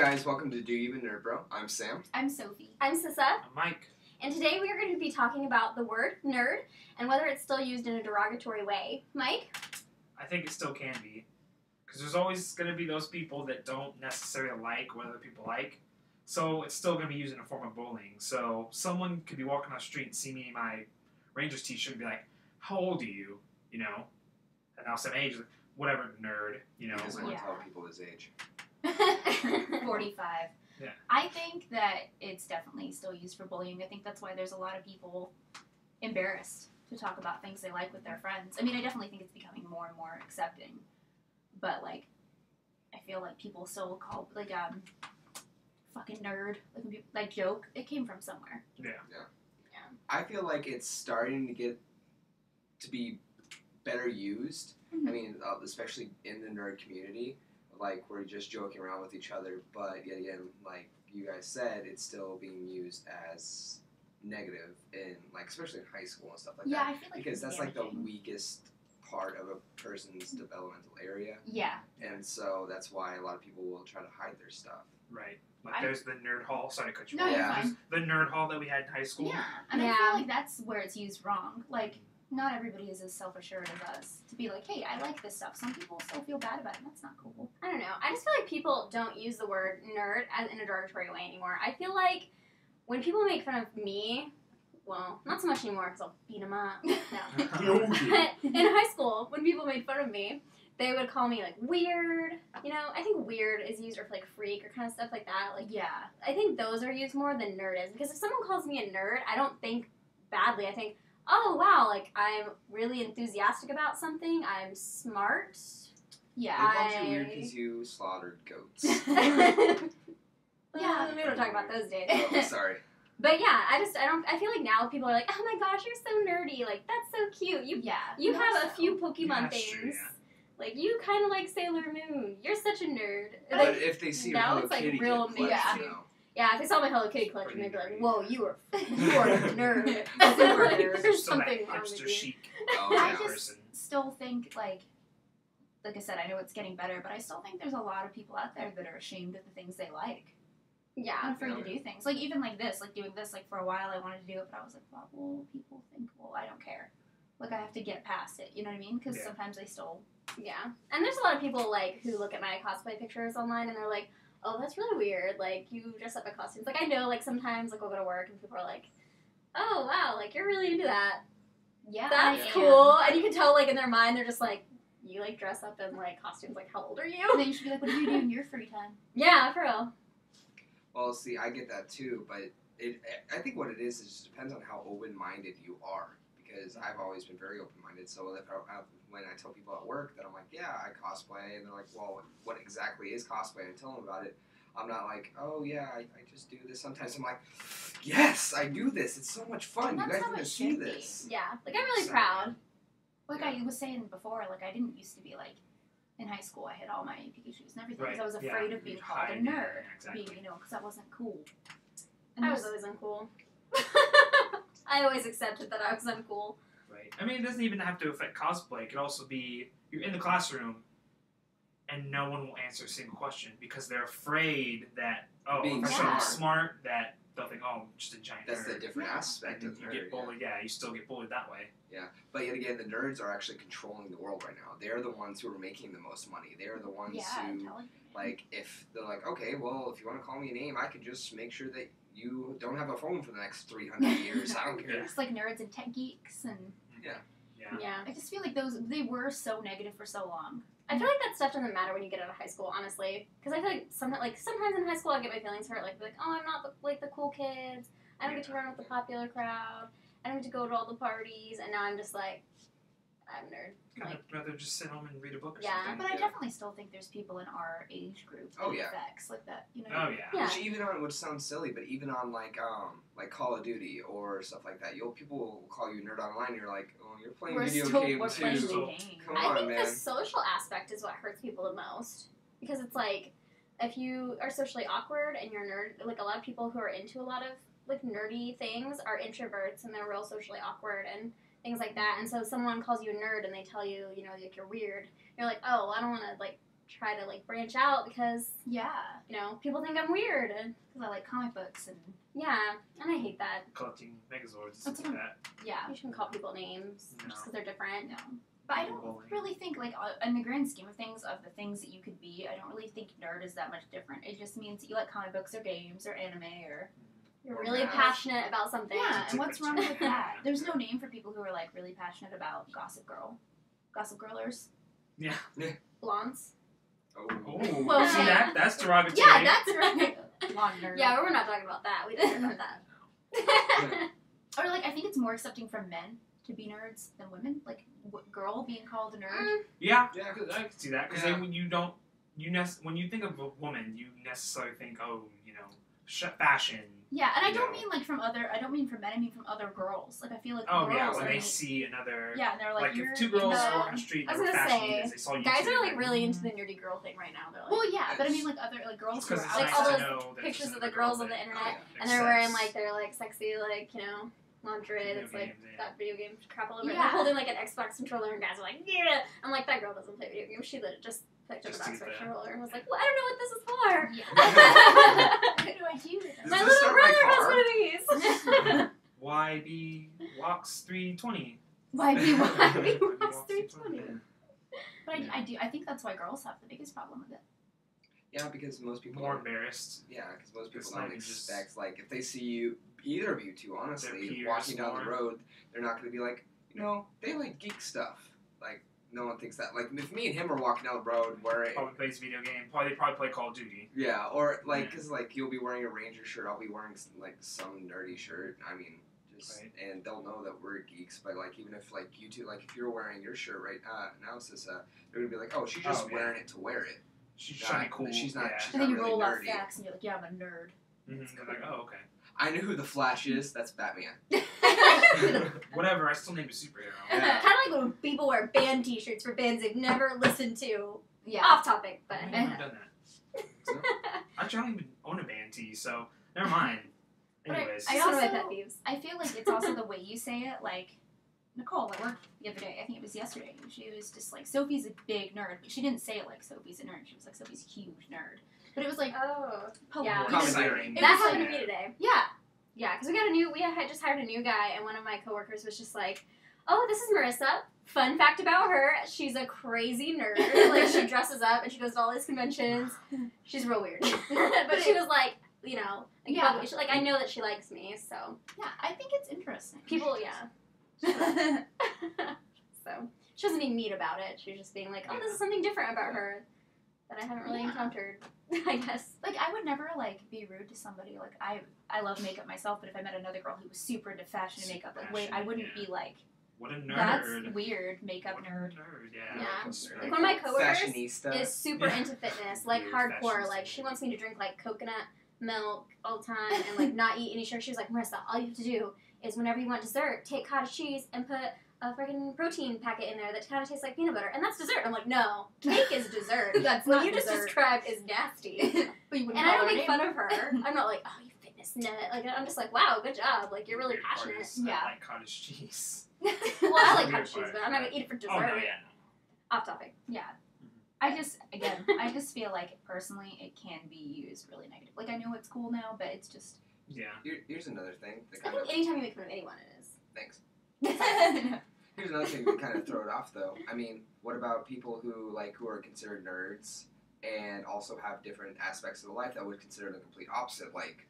guys, welcome to Do You Even Nerd Bro. I'm Sam. I'm Sophie. I'm Sissa. I'm Mike. And today we are going to be talking about the word nerd and whether it's still used in a derogatory way. Mike? I think it still can be. Because there's always going to be those people that don't necessarily like what other people like. So it's still going to be used in a form of bullying. So someone could be walking on the street and see me in my Rangers t-shirt and be like, how old are you? You know? And I'll say my age, whatever, nerd. You know? He doesn't want to tell people his age. 45. Yeah. I think that it's definitely still used for bullying. I think that's why there's a lot of people embarrassed to talk about things they like with their friends. I mean, I definitely think it's becoming more and more accepting. But, like, I feel like people still call, like, fucking nerd, like, when people, like, joke. It came from somewhere. Yeah. I feel like it's starting to get to be better used. Mm-hmm. I mean, especially in the nerd community. Like, we're just joking around with each other, but yet again, like you guys said, it's still being used as negative in, like, especially in high school and stuff like Yeah, that. I feel like Because it's that's, like, the damaging. weakest part of a person's developmental area. Yeah. And so that's why a lot of people will try to hide their stuff. Right. Like, there's the nerd hall. Sorry to cut you No, off. you're Yeah. fine. The nerd hall that we had in high school. Yeah. And I Yeah. feel like that's where it's used wrong. Like, not everybody is as self-assured as us to be like, hey, I like this stuff. Some people still feel bad about it, and that's not cool. I don't know. I just feel like people don't use the word nerd as in a derogatory way anymore. I feel like when people make fun of me, well, not so much anymore because I'll beat them up. No. But in high school, when people made fun of me, they would call me, like, weird. You know, I think weird is used for, like, freak or kind of stuff like that. Like, Yeah. I think those are used more than nerd is. Because if someone calls me a nerd, I don't think badly. I think, oh, wow, like, I'm really enthusiastic about something. I'm smart. Yeah. They called you weird because you slaughtered goats. Yeah, we don't talk about those days. Oh, sorry. But yeah, I feel like now people are like, oh my gosh, you're so nerdy. Like, that's so cute. You have a few Pokemon That's true, things. yeah. Like, you kind of like Sailor Moon. You're such a nerd. But Like, if they see your now Hello it's, like, Kitty real collection, yeah. you know. yeah, if they saw my Hello Kitty collection, they'd be like, whoa, you are a nerd. Super Like, nerd. there's Still that something wrong with hipster you. chic Oh, I yeah. just person. still think, like I said, I know it's getting better, but I still think there's a lot of people out there that are ashamed of the things they like. Yeah. I'm afraid to Yeah. do things. Like, even like this, like doing this, like, for a while I wanted to do it, but I was like, what will people think? Well, I don't care. Like, I have to get past it, you know what I mean? Because Yeah. sometimes they still... Yeah. And there's a lot of people, like, who look at my cosplay pictures online and they're like, oh, that's really weird. Like, you dress up in costumes. Like, I know, like, sometimes, like, we'll go to work and people are like, oh, wow, like, you're really into that. Yeah, That's I am. cool. And you can tell, like, in their mind, they're just like, you, like, dress up in, like, costumes. Like, how old are And you? then you should be like, what do you do in your free time? Yeah, for real. Well, see, I get that too, but I think what it is just depends on how open-minded you are. Because I've always been very open-minded, so if when I tell people at work that I'm like, yeah, I cosplay, and they're like, well, what exactly is cosplay? And I tell them about it. I'm not like, oh yeah, I just do this. Sometimes I'm like, yes, I do this. It's so much fun. Well, You that's guys how get to it see should be. this. Yeah. Like, I'm really So, proud. Like Yeah. I was saying before, like, I didn't used to be, like, in high school, I had all my Pikachus and everything, because I was Right, afraid yeah, of being you'd called a hide, yeah, nerd. exactly. Being, because that wasn't cool. And I was there's- always uncool. I always accepted that I was uncool. Right. I mean, it doesn't even have to affect cosplay. It could also be you're in the classroom and no one will answer a single question because they're afraid that, oh, Being if I say I'm smart. smart, that they'll think, oh, I'm just a giant That's the nerd. different Yeah. aspect And of you nerd. get bullied. Yeah, you still get bullied that way. Yeah, but yet again, the nerds are actually controlling the world right now. They're the ones who are making the most money. They're the ones yeah, I'm who, telling you. like, if they're like, okay, well, if you want to call me a name, I could just make sure that you don't have a phone for the next 300 years. I don't care. Yeah. It's like nerds and tech geeks, and Yeah. Yeah. I just feel like they were so negative for so long. I feel like that stuff doesn't matter when you get out of high school, honestly. Because I feel like sometimes in high school I get my feelings hurt. Like, oh, I'm not the cool kids. I don't get to run with the popular crowd. I don't get to go to all the parties. And now I'm just like, I'm a nerd. Kind of rather just sit home and read a book or Yeah. something. But I Yeah. definitely still think there's people in our age group that Oh, yeah. affects like that. You know. Oh, yeah. Yeah. Which even on, which sounds silly, but even on like Call of Duty or stuff like that, people will call you nerd online. You're like, oh, you're playing We're video still game we're playing too. the game. Come I on, think man. the social aspect is what hurts people the most. Because it's like, if you are socially awkward and you're a nerd, like a lot of people who are into a lot of like nerdy things are introverts and they're real socially awkward and things like that. And so someone calls you a nerd and they tell you, you know, like you're weird. You're like, oh, well, I don't want to like try to like branch out because Yeah. you know people think I'm weird. And Because I like comic books and yeah, and I hate that. Collecting Megazords, That's stuff like that. yeah. You shouldn't call people names No. just because they're different. No. But I don't Bullying. really think, like, in the grand scheme of things, of the things that you could be, I don't really think nerd is that much different. It just means that you like comic books or games or anime or... You're Or really math. passionate about something. Yeah, and what's wrong with that? Yeah. There's no name for people who are, like, really passionate about Gossip Girl. Gossip Girlers. Yeah. Blondes. Oh. Oh, Well, see okay. that's derogatory. Yeah, that's right. Blonde nerd. Yeah, we're not talking about that. We don't care about that. Or, like, I think it's more accepting from men to be nerds than women. Like, girl being called a nerd. Yeah, Yeah. I can see that because Yeah. then when you don't, when you think of a woman, you necessarily think, oh, you know, fashion. Yeah, and I don't Yeah. mean, like, I don't mean from men, I mean from other girls. Like, I feel like Oh girls yeah, are... when they see another. Yeah, and they're like, Like you're... if two girls know, walk on the street, I they was were gonna fashion say, because they saw you. Guys two, are like they're really into the nerdy girl thing right now. They're like, Well, yeah, but I mean, like, other, like, girls who are Because it's out... Like, nice all to those know that pictures there's of the another girls girl on the that- internet, yeah. and they're wearing like their like sexy like lingerie Video that's like games, yeah. got video game crap all over it. Yeah. They're holding like an Xbox controller, and guys are like, yeah. I'm like, that girl doesn't play video games. She just picked up Just an use Xbox that. controller and was like, well, I don't know what this is for. Yeah. What do I do with Does My them? this little start my brother has car? one of these. YB walks 320. Why be YB YB walks walks 320. But I think that's why girls have the biggest problem with it. Yeah, because most people More don't- embarrassed. Yeah, because most It's people don't like just- expect, like, if they see you, either of you two, honestly, peers walking down the more. road, they're not going to be like, you know, they like geek stuff. Like, no one thinks that. Like, if me and him are walking down the road wearing, Probably plays video game. Probably play Call of Duty. yeah, or, like, Yeah. because, like, you'll be wearing a Ranger shirt, I'll be wearing, like, some nerdy shirt. I mean, just, Right. and they'll know that we're geeks, but, like, even if, like, you two, like, if you're wearing your shirt right now, sis, they're going to be like, oh, she's just Oh, yeah. wearing it to wear it. She's Not- trying to be cool. she's not- Yeah. she's And then you really roll out nerdy. facts and you're like, yeah, I'm a nerd. They're like, oh, okay. I know who the Flash is. That's Batman. Whatever. I still name a superhero. Yeah. Kind of like when people wear band T-shirts for bands they've never listened to. Yeah. Off topic, but I've never done that. Actually, I don't even own a band tee, so never mind. But Anyways, I it's one of my also- pet peeves. I feel like it's also the way you say it. Like, Nicole at work the other day, I think it was yesterday, she was just like, Sophie's a big nerd. But she didn't say it like Sophie's a nerd. She was like, Sophie's a huge nerd. But it was like, Oh, polite. yeah. more Common exciting. that was happened like- to me today. Yeah. Yeah, because we had just hired a new guy, and one of my coworkers was just like, "Oh, this is Marissa. Fun fact about her: she's a crazy nerd. Like she dresses up and she goes to all these conventions. She's real weird." But she was like, you know, like, Yeah. like I know that she likes me, so Yeah, I think it's interesting. people, yeah. So she wasn't being mean about it. She was just being like, "Oh, this is something different about her that I haven't really Yeah. encountered." I guess. Like, I would never, like, be rude to somebody. Like, I love makeup myself, but if I met another girl who was super into fashion and Super makeup, like, wait, I passionate, wouldn't yeah. be like, What a nerd. that's weird, makeup What a nerd. Yeah. Yeah. It's Like really one of my cool. coworkers Fashionista. is super Yeah. into fitness, like Weird hardcore. fashion Like she stuff. wants me to drink like coconut milk all the time and like not eat any sugar. She was like, Marissa, all you have to do is whenever you want dessert, take cottage cheese and put a freaking protein packet in there that kind of tastes like peanut butter, and that's dessert. I'm like, no, cake is dessert. That's what not you just dessert. described is nasty. But you wouldn't And I call don't her make name. fun of her. I'm not like, oh, you fitness nut. Like I'm just like, wow, good job. Like you're really Weird part passionate. is I Yeah. like cottage cheese. Well, I like Weird cottage cheese, part. but I'm not gonna eat it for dessert. Oh no, yeah. Off topic. Yeah. I just feel like, personally, it can be used really negative. Like, I know it's cool now, but it's just... Yeah. Here's another thing. That I kind think of, anytime you make fun of anyone, it is. thanks. Here's another thing to kind of throw it off, though. I mean, what about people who are considered nerds and also have different aspects of the life that would consider the complete opposite? Like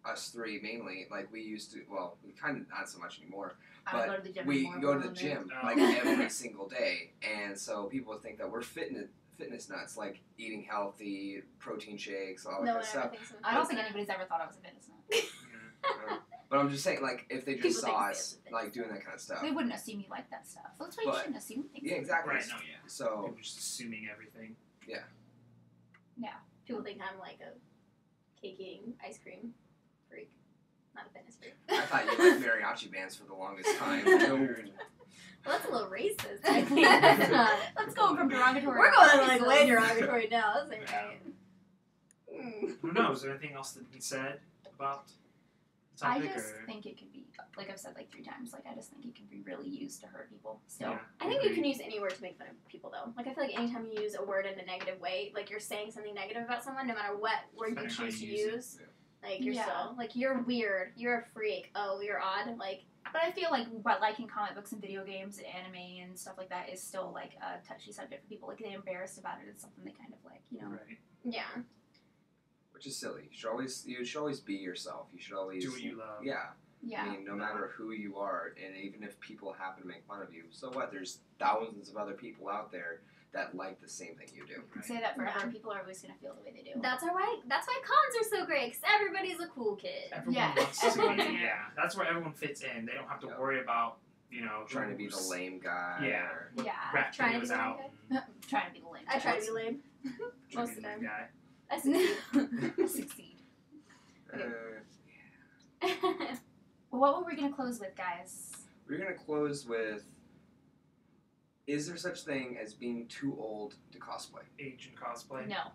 us three mainly. Like we used to. Well, we kind of not so much anymore. I don't But go to the gym we anymore, go to we're the all gym Oh. like every single day, and so people think that we're fitness nuts, like eating healthy, protein shakes, all that No kind one of ever stuff. thinks of I don't think anybody's ever thought I was a fitness nut. But I'm just saying, like, if they just People think saw they us have like doing that kind of stuff. They wouldn't assume you like that stuff. That's why you But- shouldn't assume things. Yeah, exactly. Right. No. Yeah. So People just assuming everything. People think I'm like a cake eating ice cream freak, not a fitness freak. I thought you liked mariachi bands for the longest time. No. Well, that's a little racist. I think that's not. Let's go from derogatory. We're to going like racist. way derogatory now. That's ain't right. Who knows? Is there anything else that he said about topic? I just or? think it could be, like I've said like 3 times, like I just think it can be really used to hurt people. So Yeah. I think you can use any word to make fun of people, though. Like, I feel like anytime you use a word in a negative way, like you're saying something negative about someone, no matter what word you Depending how choose to you use it. use, like, you're still, like, you're weird, you're a freak, oh, you're odd, like, But I feel like what liking comic books and video games and anime and stuff like that is still like a touchy subject for people. Like they're embarrassed about it. It's something they kind of like, you know. Right. yeah. Which is silly. You should always be yourself. You should always Do what you love. Yeah. Yeah. I mean, no matter who you are, and even if people happen to make fun of you, so what? There's thousands of other people out there that like the same thing you do. You can Right. say that forever. Yeah. People are always gonna feel the way they do. That's alright. That's why cons are so great, because everybody's a cool kid. Everyone Yeah, wants to everyone's be. in it. Yeah, that's where everyone fits in. They don't have to Yeah. worry about, you know, Trying to be the who's- lame guy. Yeah. Or, What Yeah. rap Trying to videos be the out. lame and Trying to be the lame. I try to be lame. trying Most to of be the the time. guy. I succeed. Succeed. uh, Well, what were we gonna close with, guys? we're gonna close with: is there such thing as being too old to cosplay? Age and cosplay. No.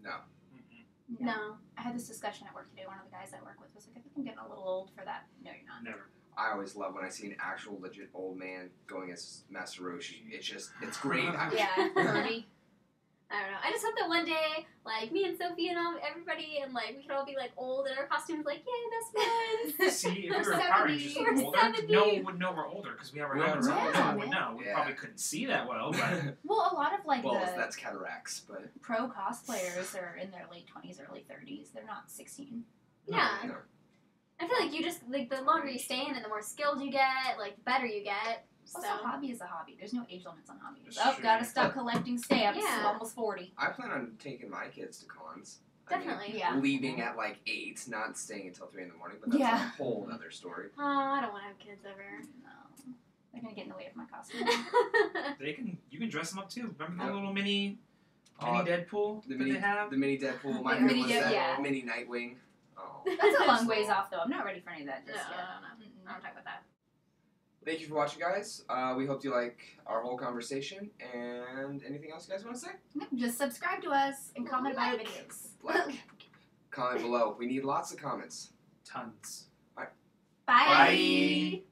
No. Mm-mm. No. I had this discussion at work today. One of the guys I work with was like, I think I'm getting a little old for that. No, you're not. Never. I always love when I see an actual legit old man going as Master Roshi. It's great. Yeah, 30. I don't know. I just hope that one day, like, me and Sophie and everybody, and, like, we could all be, like, old in our costumes, like, yay, best friends. See, if We're we were Power 70. Rangers We're older, 70. no one would know we're older because we have our We have helmets our on. helmets No on, one would man. know. We Yeah. probably couldn't see that well, but Well, a lot of like well, the that's cataracts, but pro cosplayers are in their late 20s, early 30s. They're not 16. Yeah. no. I feel like you just, like, the longer you stay in and the more skilled you get, like, the better you get. So, Also, hobby is a hobby. There's no age limits on hobbies. That's Oh, true. gotta stop collecting stamps. Yeah. I'm almost 40. I plan on taking my kids to cons. I mean, definitely. Yeah. leaving at like 8, not staying until 3 in the morning, but that's Yeah. a whole other story. Oh, I don't want to have kids ever. No. They're gonna get in the way of my costume. you can dress them up too. Remember the Yeah. little mini Uh, Deadpool the that mini, they have? the mini Deadpool. My The favorite mini was Dead- that yeah. mini Nightwing. Oh. That's a long ways off, though. I'm not ready for any of that No, just no, yet. no. I don't talk about that. Thank you for watching, guys. We hope you like our whole conversation. And anything else you guys want to say? No, just subscribe to us and comment about our Like. videos. Like, comment below. We need lots of comments. Tons. Bye. Bye.